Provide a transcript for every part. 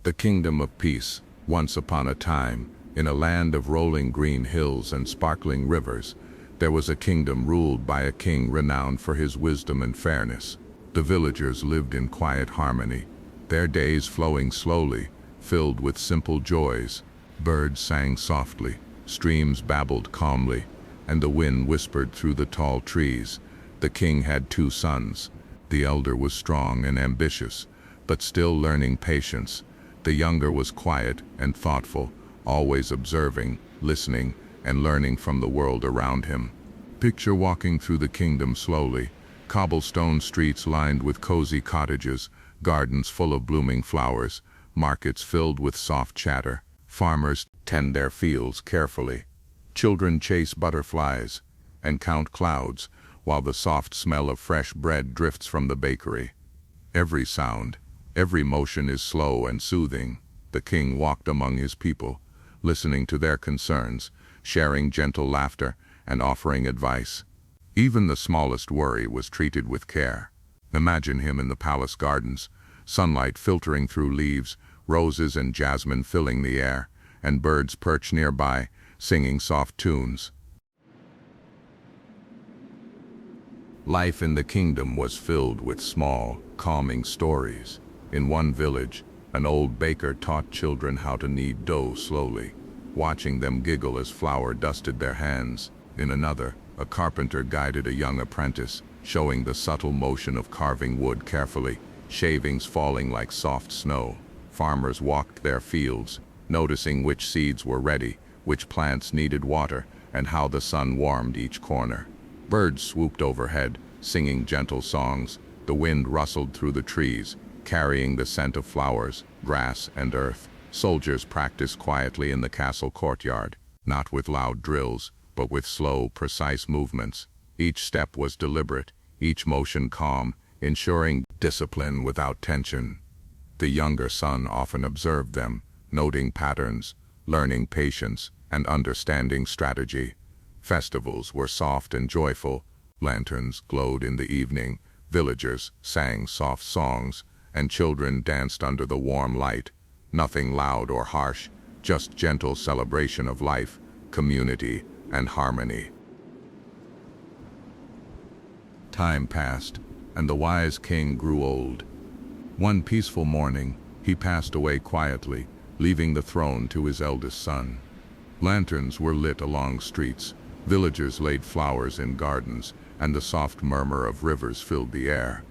The kingdom of peace, once upon a time, in a land of rolling green hills and sparkling rivers, there was a kingdom ruled by a king renowned for his wisdom and fairness. The villagers lived in quiet harmony, their days flowing slowly, filled with simple joys. Birds sang softly, streams babbled calmly, and the wind whispered through the tall trees. The king had two sons. The elder was strong and ambitious, but still learning patience. The younger was quiet and thoughtful, always observing, listening, and learning from the world around him. Picture walking through the kingdom slowly, cobblestone streets lined with cozy cottages, gardens full of blooming flowers, markets filled with soft chatter. Farmers tend their fields carefully. Children chase butterflies and count clouds, while the soft smell of fresh bread drifts from the bakery. Every sound, every motion is slow and soothing. The king walked among his people, listening to their concerns, sharing gentle laughter, and offering advice. Even the smallest worry was treated with care. Imagine him in the palace gardens, sunlight filtering through leaves, roses and jasmine filling the air, and birds perch nearby, singing soft tunes. Life in the kingdom was filled with small, calming stories. In one village, an old baker taught children how to knead dough slowly, watching them giggle as flour dusted their hands. In another, a carpenter guided a young apprentice, showing the subtle motion of carving wood carefully, shavings falling like soft snow. Farmers walked their fields, noticing which seeds were ready, which plants needed water, and how the sun warmed each corner. Birds swooped overhead, singing gentle songs. The wind rustled through the trees, carrying the scent of flowers, grass, and earth. Soldiers practiced quietly in the castle courtyard, not with loud drills, but with slow, precise movements. Each step was deliberate, each motion calm, ensuring discipline without tension. The younger son often observed them, noting patterns, learning patience, and understanding strategy. Festivals were soft and joyful. Lanterns glowed in the evening, villagers sang soft songs, and children danced under the warm light. Nothing loud or harsh, just gentle celebration of life, community, and harmony. Time passed, and the wise king grew old. One peaceful morning, he passed away quietly, leaving the throne to his eldest son. Lanterns were lit along streets, villagers laid flowers in gardens, and the soft murmur of rivers filled the air.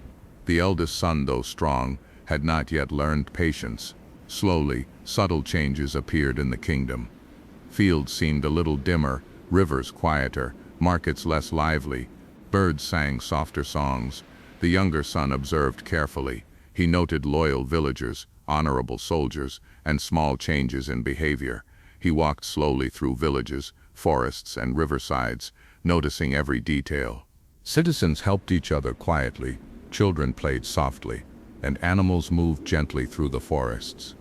The eldest son, though strong, had not yet learned patience. Slowly, subtle changes appeared in the kingdom. Fields seemed a little dimmer, rivers quieter, markets less lively. Birds sang softer songs. The younger son observed carefully. He noted loyal villagers, honorable soldiers, and small changes in behavior. He walked slowly through villages, forests, and riversides, noticing every detail. Citizens helped each other quietly, children played softly, and animals moved gently through the forests.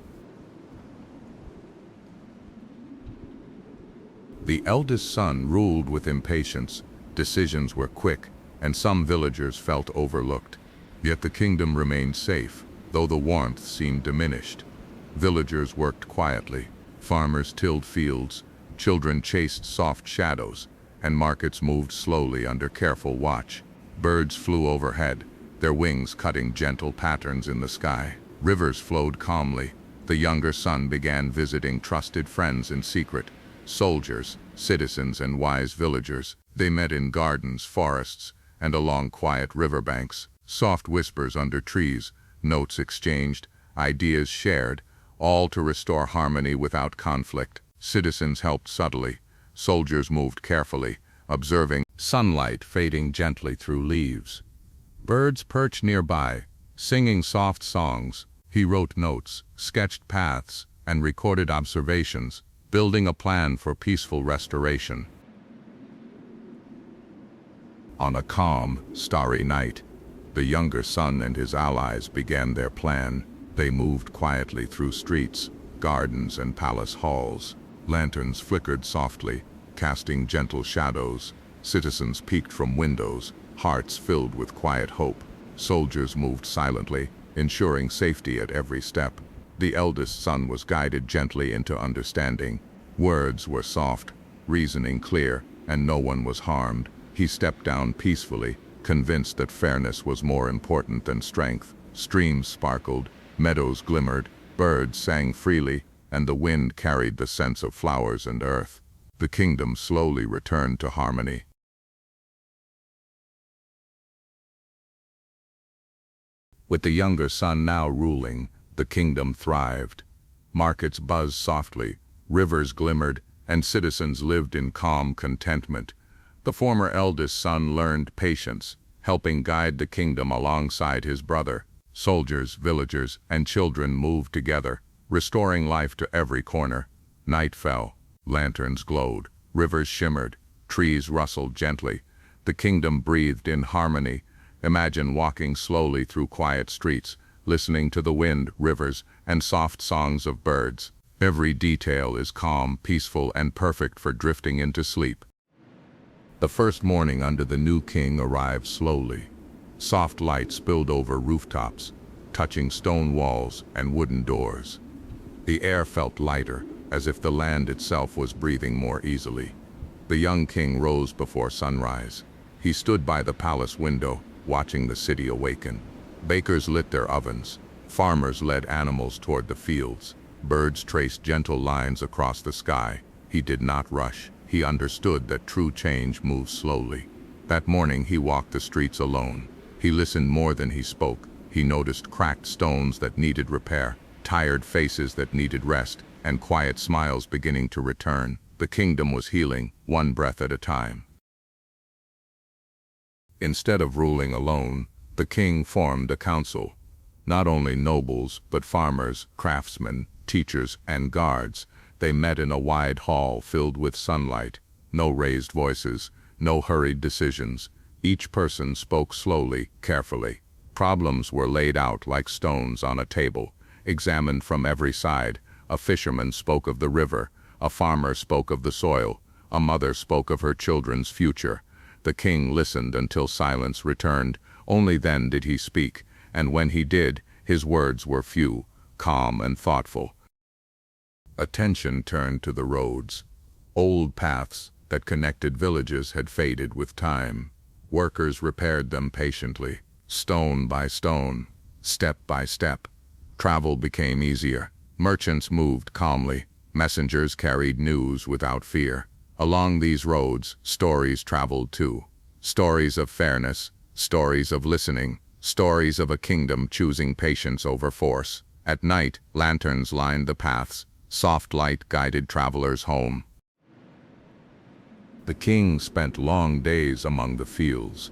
The eldest son ruled with impatience. Decisions were quick, and some villagers felt overlooked. Yet the kingdom remained safe, though the warmth seemed diminished. Villagers worked quietly, farmers tilled fields, children chased soft shadows, and markets moved slowly under careful watch. Birds flew overhead, their wings cutting gentle patterns in the sky. Rivers flowed calmly. The younger son began visiting trusted friends in secret. Soldiers, citizens, and wise villagers. They met in gardens, forests, and along quiet riverbanks. Soft whispers under trees, notes exchanged, ideas shared, all to restore harmony without conflict. Citizens helped subtly. Soldiers moved carefully, observing sunlight fading gently through leaves. Birds perched nearby, singing soft songs. He wrote notes, sketched paths, and recorded observations, building a plan for peaceful restoration. On a calm, starry night, the younger son and his allies began their plan. They moved quietly through streets, gardens, and palace halls. Lanterns flickered softly, casting gentle shadows. Citizens peeked from windows, hearts filled with quiet hope. Soldiers moved silently, ensuring safety at every step. The eldest son was guided gently into understanding. Words were soft, reasoning clear, and no one was harmed. He stepped down peacefully, convinced that fairness was more important than strength. Streams sparkled, meadows glimmered, birds sang freely, and the wind carried the scents of flowers and earth. The kingdom slowly returned to harmony. With the younger son now ruling, the kingdom thrived. Markets buzzed softly, rivers glimmered, and citizens lived in calm contentment. The former eldest son learned patience, helping guide the kingdom alongside his brother. Soldiers, villagers, and children moved together, restoring life to every corner. Night fell, lanterns glowed, rivers shimmered, trees rustled gently. The kingdom breathed in harmony. Imagine walking slowly through quiet streets, listening to the wind, rivers, and soft songs of birds. Every detail is calm, peaceful, and perfect for drifting into sleep. The first morning under the new king arrived slowly. Soft light spilled over rooftops, touching stone walls and wooden doors. The air felt lighter, as if the land itself was breathing more easily. The young king rose before sunrise. He stood by the palace window, watching the city awaken. Bakers lit their ovens. Farmers led animals toward the fields. Birds traced gentle lines across the sky. He did not rush. He understood that true change moves slowly. That morning he walked the streets alone. He listened more than he spoke. He noticed cracked stones that needed repair, tired faces that needed rest, and quiet smiles beginning to return. The kingdom was healing, one breath at a time. Instead of ruling alone, the king formed a council. Not only nobles, but farmers, craftsmen, teachers, and guards. They met in a wide hall filled with sunlight. No raised voices, no hurried decisions. Each person spoke slowly, carefully. Problems were laid out like stones on a table, examined from every side. A fisherman spoke of the river, a farmer spoke of the soil, a mother spoke of her children's future. The king listened until silence returned. Only then did he speak, and when he did, his words were few, calm and thoughtful. Attention turned to the roads. Old paths that connected villages had faded with time. Workers repaired them patiently, stone by stone, step by step. Travel became easier. Merchants moved calmly. Messengers carried news without fear. Along these roads, stories traveled too. Stories of fairness, stories of listening, stories of a kingdom choosing patience over force. At night, lanterns lined the paths. Soft light guided travelers home. The king spent long days among the fields.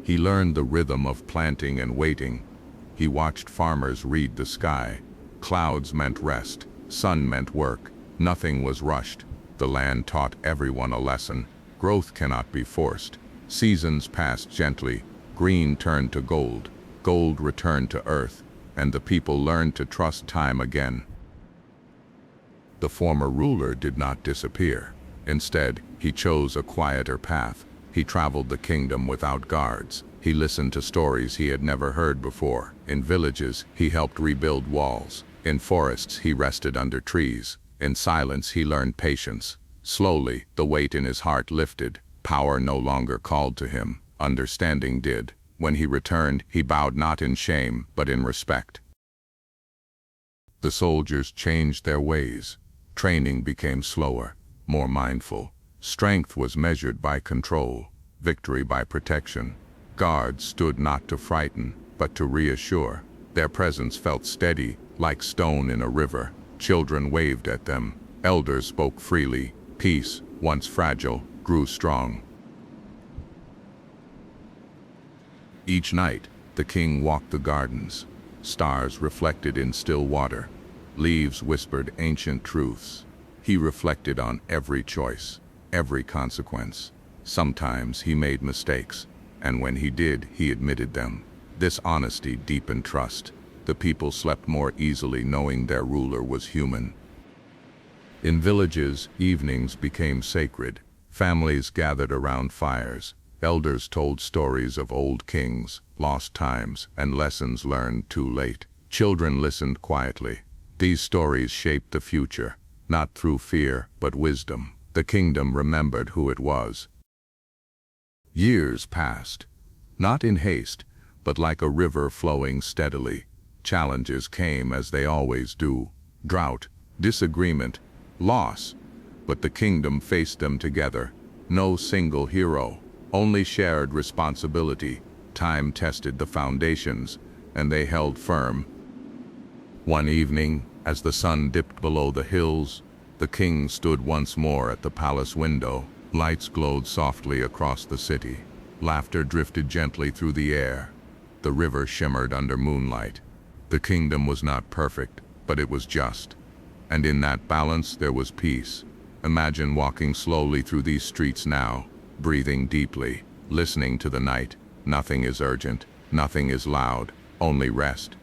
He learned the rhythm of planting and waiting. He watched farmers read the sky. Clouds meant rest, sun meant work. Nothing was rushed. The land taught everyone a lesson. Growth cannot be forced. Seasons passed gently. Green turned to gold. Gold returned to earth. And the people learned to trust time again. The former ruler did not disappear. Instead, he chose a quieter path. He traveled the kingdom without guards. He listened to stories he had never heard before. In villages, he helped rebuild walls. In forests, he rested under trees. In silence, he learned patience. Slowly, the weight in his heart lifted. Power no longer called to him. Understanding did. When he returned, he bowed not in shame, but in respect. The soldiers changed their ways. Training became slower, more mindful. Strength was measured by control, victory by protection. Guards stood not to frighten, but to reassure. Their presence felt steady, like stone in a river. Children waved at them. Elders spoke freely. Peace, once fragile, grew strong. Each night, the king walked the gardens. Stars reflected in still water. Leaves whispered ancient truths. He reflected on every choice, every consequence. Sometimes he made mistakes, and when he did, he admitted them. This honesty deepened trust. The people slept more easily knowing their ruler was human. In villages, evenings became sacred. Families gathered around fires. Elders told stories of old kings, lost times, and lessons learned too late. Children listened quietly. These stories shaped the future, not through fear, but wisdom. The kingdom remembered who it was. Years passed, not in haste, but like a river flowing steadily. Challenges came as they always do. Drought, disagreement, loss. But the kingdom faced them together. No single hero, only shared responsibility. Time tested the foundations, and they held firm. One evening, as the sun dipped below the hills, the king stood once more at the palace window. Lights glowed softly across the city. Laughter drifted gently through the air. The river shimmered under moonlight. The kingdom was not perfect, but it was just. And in that balance there was peace. Imagine walking slowly through these streets now, breathing deeply, listening to the night. Nothing is urgent, nothing is loud, only rest.